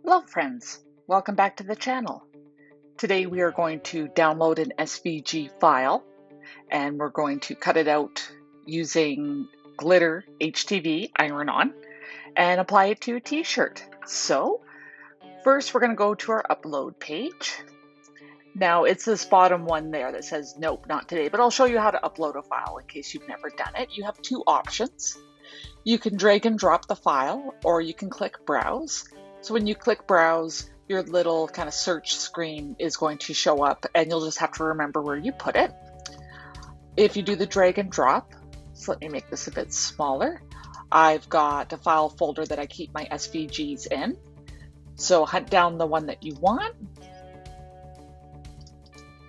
Hello friends, welcome back to the channel. Today we are going to download an SVG file and we're going to cut it out using glitter HTV iron-on and apply it to a t-shirt. So first we're going to go to our upload page. Now it's this bottom one there that says nope, not today, but I'll show you how to upload a file in case you've never done it. You have two options. You can drag and drop the file or you can click browse. So when you click browse, your little kind of search screen is going to show up and you'll just have to remember where you put it. If you do the drag and drop, so let me make this a bit smaller. I've got a file folder that I keep my SVGs in. So hunt down the one that you want.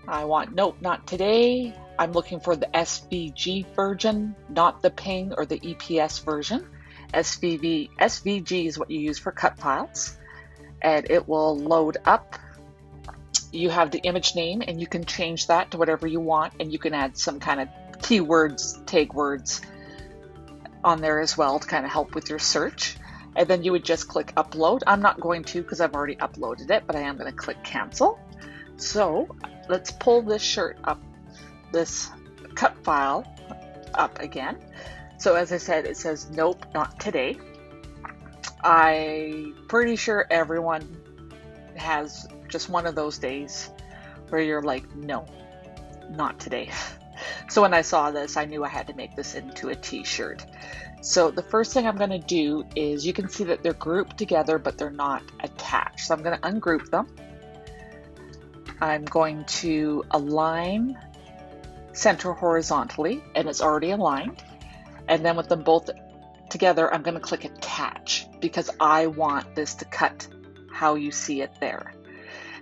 I want nope, not today. I'm looking for the SVG version, not the PNG or the EPS version. SVG is what you use for cut files, and it will load up. You have the image name and you can change that to whatever you want, and you can add some kind of keywords, tag words on there as well to kind of help with your search. And then you would just click upload. I'm not going to because I've already uploaded it, but I am going to click cancel. So let's pull this shirt up, this cut file up again. So as I said, it says, nope, not today. I'm pretty sure everyone has just one of those days where you're like, no, not today. So when I saw this, I knew I had to make this into a t-shirt. So the first thing I'm going to do is, you can see that they're grouped together, but they're not attached. So I'm going to ungroup them. I'm going to align center horizontally, and it's already aligned. And then with them both together, I'm going to click attach because I want this to cut how you see it there.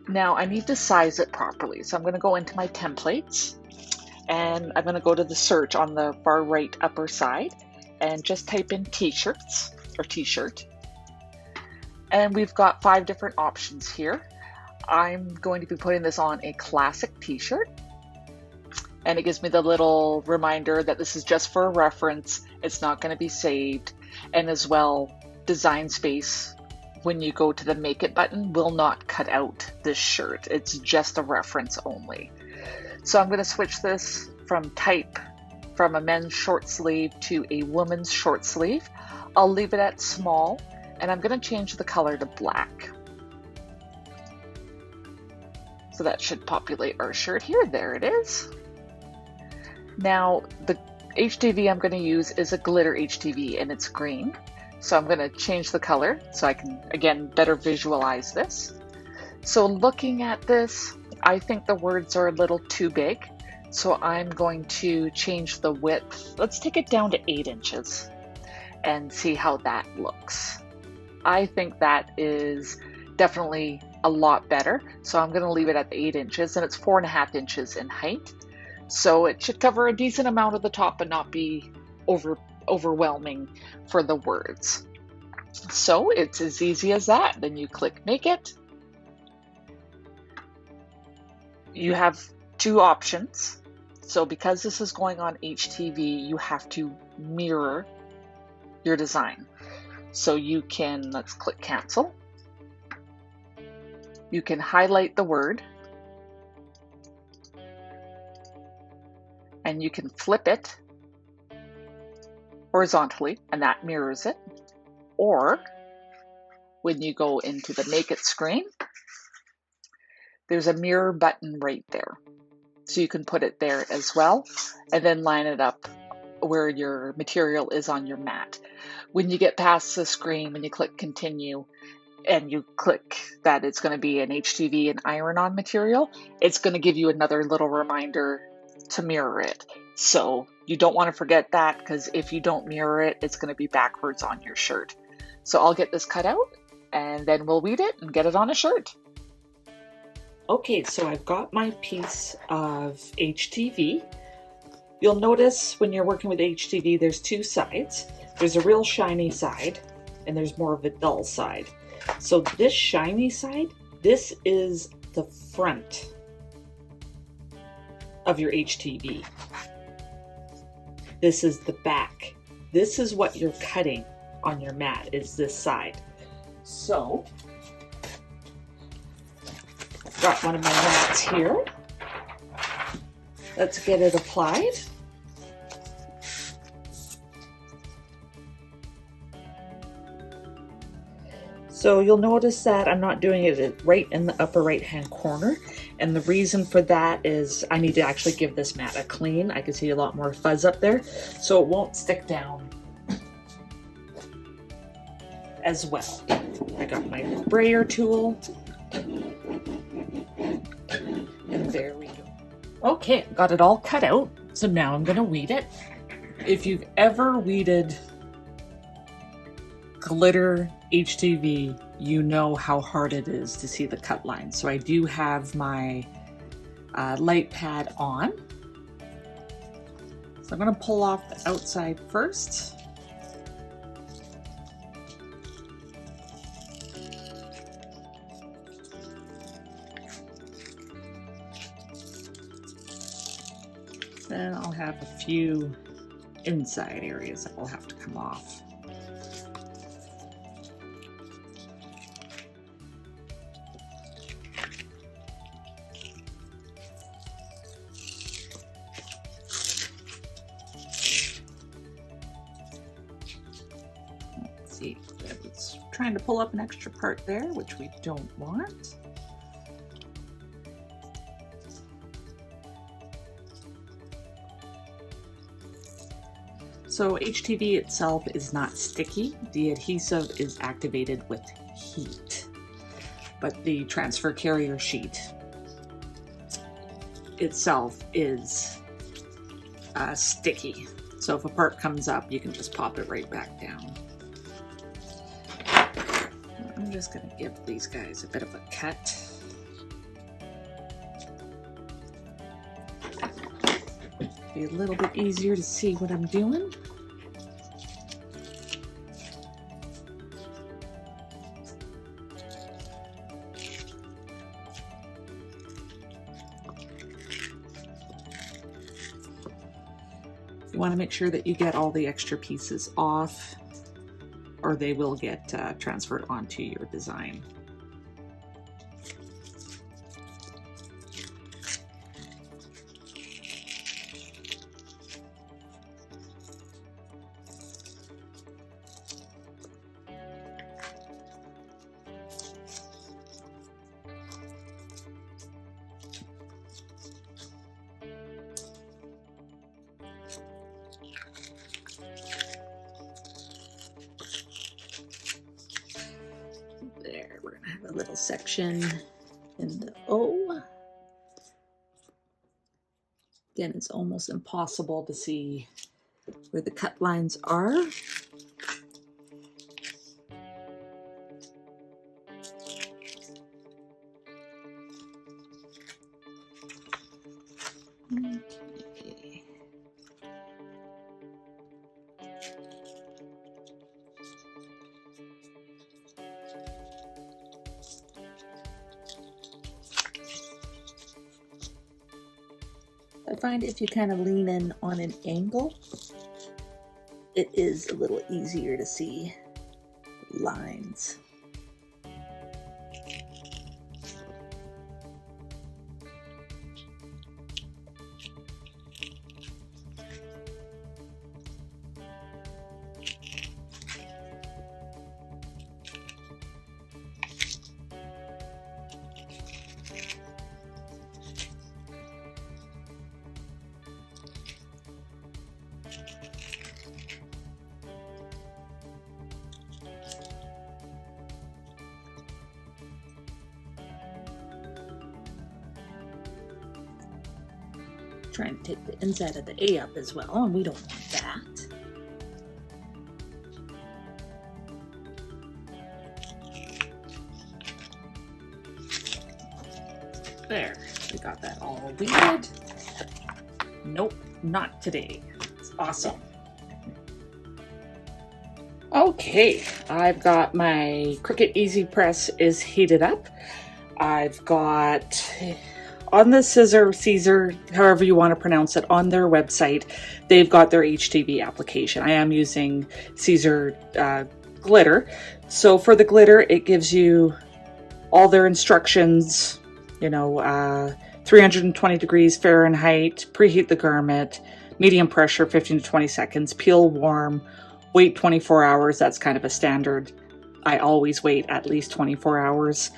Now I need to size it properly. So I'm going to go into my templates and I'm going to go to the search on the far right upper side and just type in t-shirts or t-shirt. And we've got 5 different options here. I'm going to be putting this on a classic t-shirt. And it gives me the little reminder that this is just for a reference. It's not going to be saved. And as well, design space, when you go to the make it button, will not cut out this shirt. It's just a reference only. So I'm going to switch this from type from a men's short sleeve to a woman's short sleeve. I'll leave it at small, and I'm going to change the color to black. So that should populate our shirt here. There it is. Now, the HTV I'm going to use is a glitter HTV, and it's green. So I'm going to change the color so I can, again, better visualize this. So looking at this, I think the words are a little too big. So I'm going to change the width. Let's take it down to 8 inches and see how that looks. I think that is definitely a lot better. So I'm going to leave it at 8 inches, and it's 4.5 inches in height. So it should cover a decent amount of the top and not be overwhelming for the words. So it's as easy as that. Then you click make it. You have 2 options. So because this is going on HTV, you have to mirror your design. So you can, let's click cancel. You can highlight the word. And you can flip it horizontally, and that mirrors it. Or when you go into the make it screen, there's a mirror button right there. So you can put it there as well, and then line it up where your material is on your mat. When you get past the screen, when you click continue, and you click that it's going to be an HTV and iron-on material, it's going to give you another little reminder to mirror it. So you don't want to forget that, because if you don't mirror it, it's going to be backwards on your shirt. So I'll get this cut out and then we'll weed it and get it on a shirt. Okay, so I've got my piece of HTV. You'll notice when you're working with HTV, there's 2 sides. There's a real shiny side and there's more of a dull side. So this shiny side, this is the front of your HTV. This is the back. This is what you're cutting on your mat, is this side. So got one of my mats here. Let's get it applied. So you'll notice that I'm not doing it right in the upper right hand corner. And the reason for that is I need to actually give this mat a clean. I can see a lot more fuzz up there, so it won't stick down as well. I got my brayer tool. And there we go. Okay, got it all cut out. So now I'm gonna weed it. If you've ever weeded glitter HTV, you know how hard it is to see the cut lines. So I do have my light pad on. So I'm gonna pull off the outside first. Then I'll have a few inside areas that will have to come off. Let's see, I was trying to pull up an extra part there, which we don't want. So HTV itself is not sticky. The adhesive is activated with heat, but the transfer carrier sheet itself is sticky. So if a part comes up, you can just pop it right back down. I'm just gonna give these guys a bit of a cut. Be a little bit easier to see what I'm doing. You want to make sure that you get all the extra pieces off, or they will get transferred onto your design. There, we're gonna have a little section in the O. Again, it's almost impossible to see where the cut lines are. Okay. I find if you kind of lean in on an angle, it is a little easier to see lines. Trying to take the inside of the A up as well, and we don't want that. There, we got that all weeded. Nope, not today. It's awesome. Okay, I've got my Cricut Easy Press is heated up. I've got on the Caesar, however you want to pronounce it, on their website, they've got their HTV application. I am using Caesar glitter. So for the glitter, it gives you all their instructions 320 degrees Fahrenheit, preheat the garment, medium pressure, 15 to 20 seconds, peel warm, wait 24 hours. That's kind of a standard. I always wait at least 24 hours,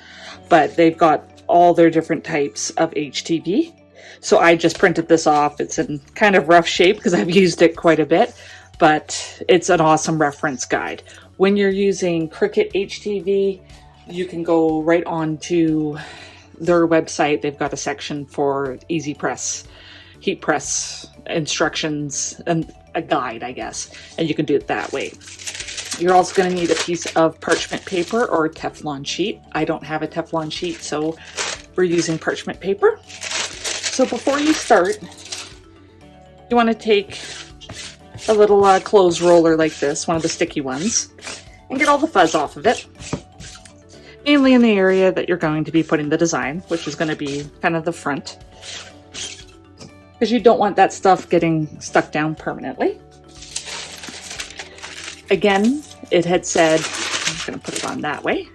but they've got all their different types of HTV. So I just printed this off. It's in kind of rough shape because I've used it quite a bit, but it's an awesome reference guide. When you're using Cricut HTV, you can go right on to their website. They've got a section for easy press, heat press instructions, and a guide, I guess, and you can do it that way. You're also going to need a piece of parchment paper or a Teflon sheet. I don't have a Teflon sheet, so we're using parchment paper. So before you start, you want to take a little clothes roller like this, one of the sticky ones, and get all the fuzz off of it. Mainly in the area that you're going to be putting the design, which is going to be kind of the front, because you don't want that stuff getting stuck down permanently. Again, it had said, I'm going to put it on that way,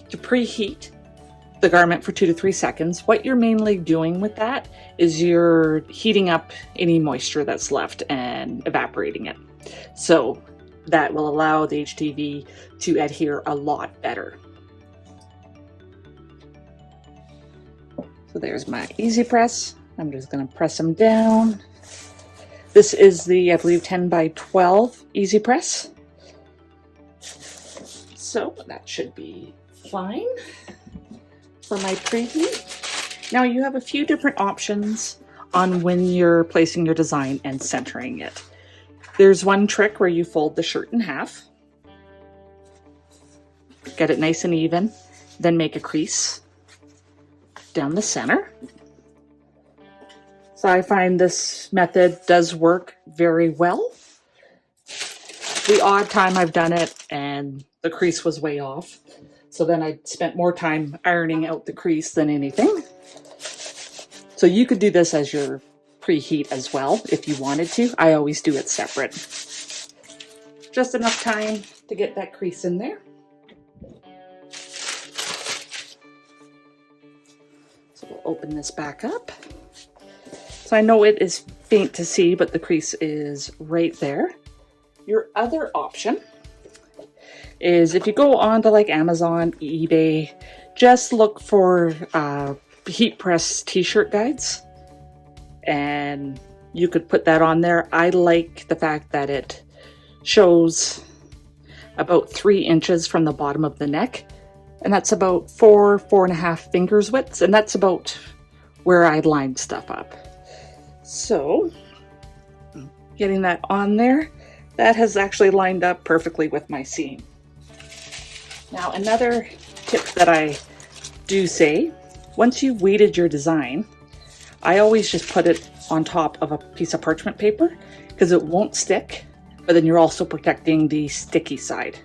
to preheat the garment for 2 to 3 seconds. What you're mainly doing with that is you're heating up any moisture that's left and evaporating it. So that will allow the HTV to adhere a lot better. So there's my easy press. I'm just going to press them down. This is the, I believe, 10 by 12 easy press. So that should be fine for my preheat. Now you have a few different options on when you're placing your design and centering it. There's one trick where you fold the shirt in half, get it nice and even, then make a crease down the center. So I find this method does work very well. The odd time I've done it and the crease was way off, so then I spent more time ironing out the crease than anything. So you could do this as your preheat as well if you wanted to. I always do it separate. Just enough time to get that crease in there. So we'll open this back up. So I know it is faint to see, but the crease is right there. Your other option is if you go on to like Amazon, eBay, just look for heat press t-shirt guides, and you could put that on there. I like the fact that it shows about 3 inches from the bottom of the neck, and that's about 4.5 fingers widths, and that's about where I lined stuff up. So getting that on there, that has actually lined up perfectly with my seam. Now another tip that I do say, once you've weighted your design, I always just put it on top of a piece of parchment paper because it won't stick, but then you're also protecting the sticky side.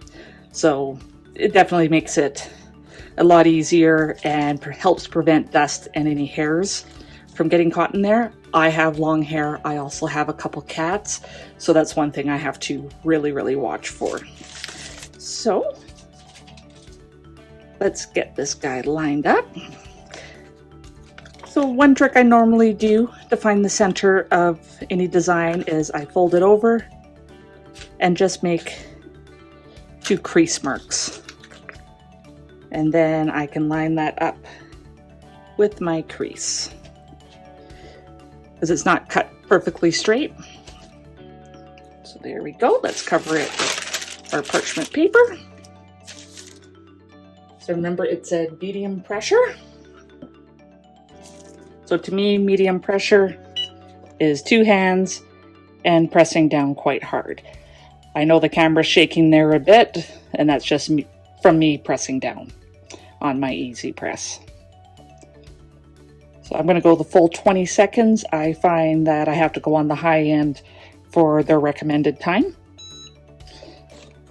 So it definitely makes it a lot easier and helps prevent dust and any hairs from getting caught in there. I have long hair. I also have a couple cats, so that's one thing I have to really watch for. So let's get this guy lined up. So one trick I normally do to find the center of any design is I fold it over and just make 2 crease marks. And then I can line that up with my crease, because it's not cut perfectly straight. So there we go. Let's cover it with our parchment paper. So remember, it said medium pressure. So to me, medium pressure is 2 hands and pressing down quite hard. I know the camera's shaking there a bit, and that's just from me pressing down on my easy press. So I'm going to go the full 20 seconds. I find that I have to go on the high end for the recommended time.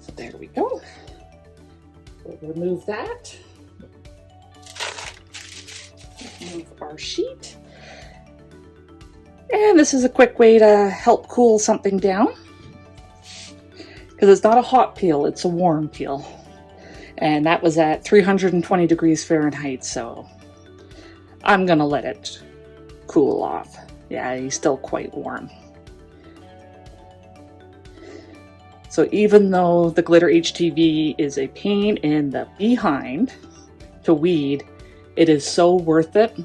So there we go. We'll remove that. Remove our sheet. And this is a quick way to help cool something down, because it's not a hot peel, it's a warm peel. And that was at 320 degrees Fahrenheit, so I'm gonna let it cool off. Yeah, he's still quite warm. So even though the glitter HTV is a pain in the behind to weed, it is so worth it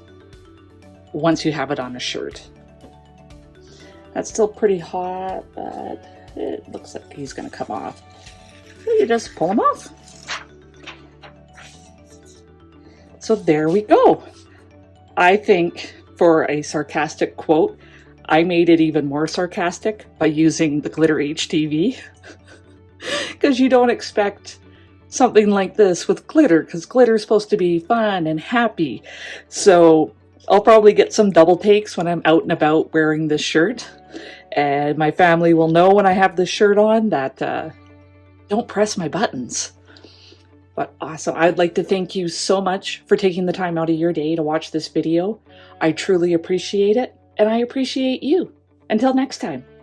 once you have it on a shirt. That's still pretty hot, but it looks like he's gonna come off. You just pull him off. So there we go. I think for a sarcastic quote, I made it even more sarcastic by using the glitter HTV. Because you don't expect something like this with glitter, because glitter is supposed to be fun and happy. So I'll probably get some double takes when I'm out and about wearing this shirt. And my family will know when I have this shirt on that don't press my buttons. But awesome. I'd like to thank you so much for taking the time out of your day to watch this video. I truly appreciate it, and I appreciate you. Until next time.